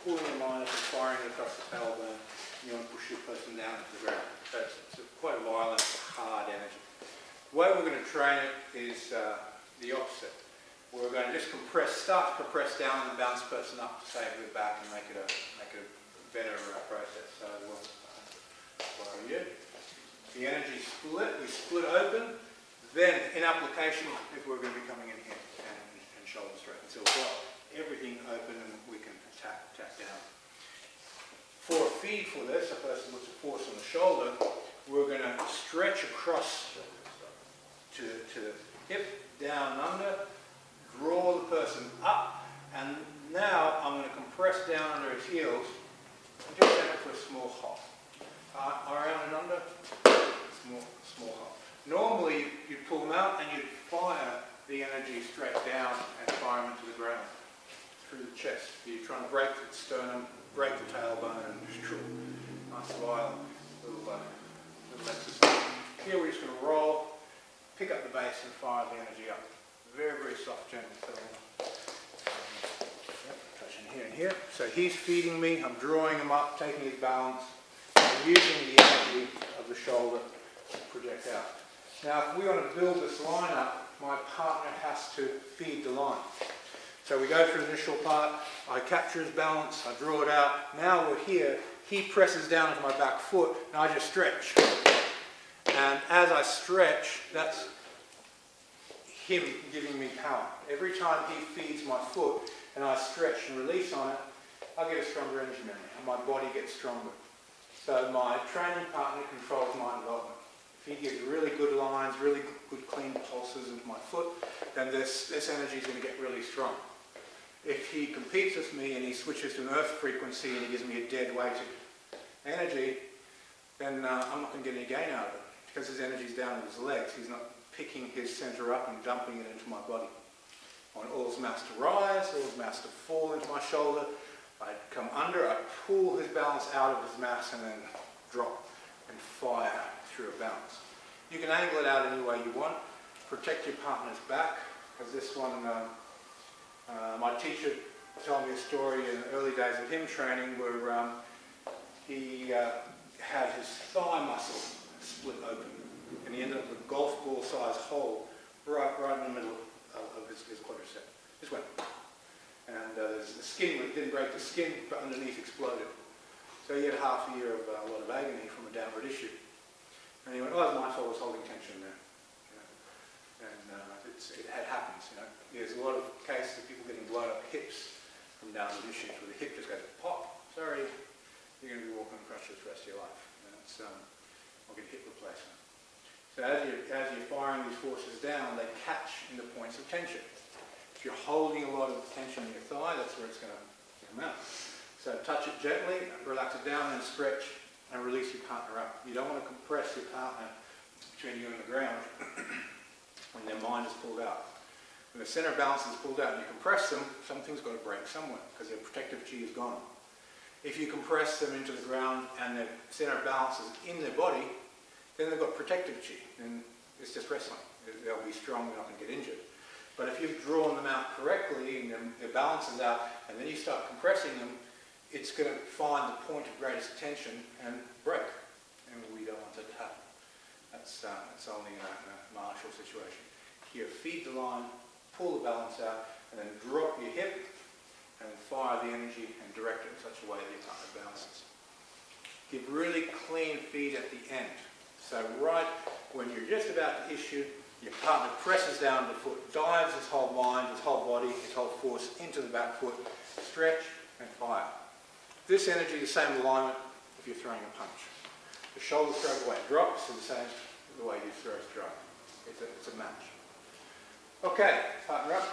pulling the line up and firing it across the tailbone. You want to push your person down to the ground. So it's quite a violent, hard energy. The way we're going to train it is the opposite. We're going to just start to compress down and bounce the person up to save their back and make it a better process. So the energy split, we split open. Then in application, if we're going to be coming in here and shoulder straight. So we've got everything open and we can tap down. For a feed for this, a person puts a force on the shoulder, we're going to stretch across to the hip, down and under, draw the person up, and now I'm going to compress down under his heels and just send it for a small hop. Around and under, small hop. Normally you'd pull them out and you'd fire the energy straight down and fire them into the ground through the chest. You're trying to break the sternum, break the tailbone, and nice violent little exercise. Here we're just going to roll, pick up the base and fire the energy up. Very, very soft, gentle. Touching here and here. So he's feeding me, I'm drawing him up, taking his balance, and using the energy of the shoulder to project out. Now, if we want to build this line up, my partner has to feed the line. So we go through the initial part, I capture his balance, I draw it out. Now we're here, he presses down into my back foot, and I just stretch. And as I stretch, that's him giving me power. Every time he feeds my foot and I stretch and release on it, I get a stronger energy memory and my body gets stronger. So my training partner controls my involvement. If he gives really good lines, really good clean pulses into my foot, then this energy is going to get really strong. If he competes with me and he switches to an earth frequency and he gives me a dead weighted energy, then I'm not going to get any gain out of it because his energy is down in his legs. He's not picking his center up and dumping it into my body. I want all his mass to rise, all his mass to fall into my shoulder. I come under, I pull his balance out of his mass and then drop and fire through a bounce. You can angle it out any way you want. Protect your partner's back, because this one, my teacher told me a story in the early days of him training where he had his thigh muscle split open and he ended up with a golf ball sized hole right in the middle of his quadricep. Just went. And the skin, it didn't break the skin, but underneath exploded. So he had half a year of a lot of agony from a downward issue. And he went, oh, it was my fault, I was holding tension there. You know? And it happens, you know. There's a lot of cases of people getting blown up hips from downward issues where the hip just goes pop. Sorry, you're going to be walking on crutches the rest of your life. You know, it's, I'll get a hip replacement. So as you're firing these forces down, they catch in the points of tension. If you're holding a lot of tension in your thigh, that's where it's going to come out. So touch it gently, relax it down and stretch and release your partner up. You don't want to compress your partner between you and the ground when their mind is pulled out. When the center of balance is pulled out and you compress them, something's got to break somewhere because their protective chi is gone. If you compress them into the ground and their center of balance is in their body, then they've got protective chi, and it's just wrestling. They'll be strong, they're not going to get injured. But if you've drawn them out correctly and their balance is out, and then you start compressing them, it's going to find the point of greatest tension and break. And we don't want that to happen. That's only in a martial situation. Here, feed the line, pull the balance out, and then drop your hip and fire the energy and direct it in such a way that your partner bounces. Give really clean feed at the end. So right when you're just about to issue, your partner presses down the foot, dives his whole mind, his whole body, his whole force into the back foot, stretch and fire. This energy, the same alignment if you're throwing a punch. The shoulder stroke weight drops, and the same the way you throw a stroke. It's a match. Okay, partner up.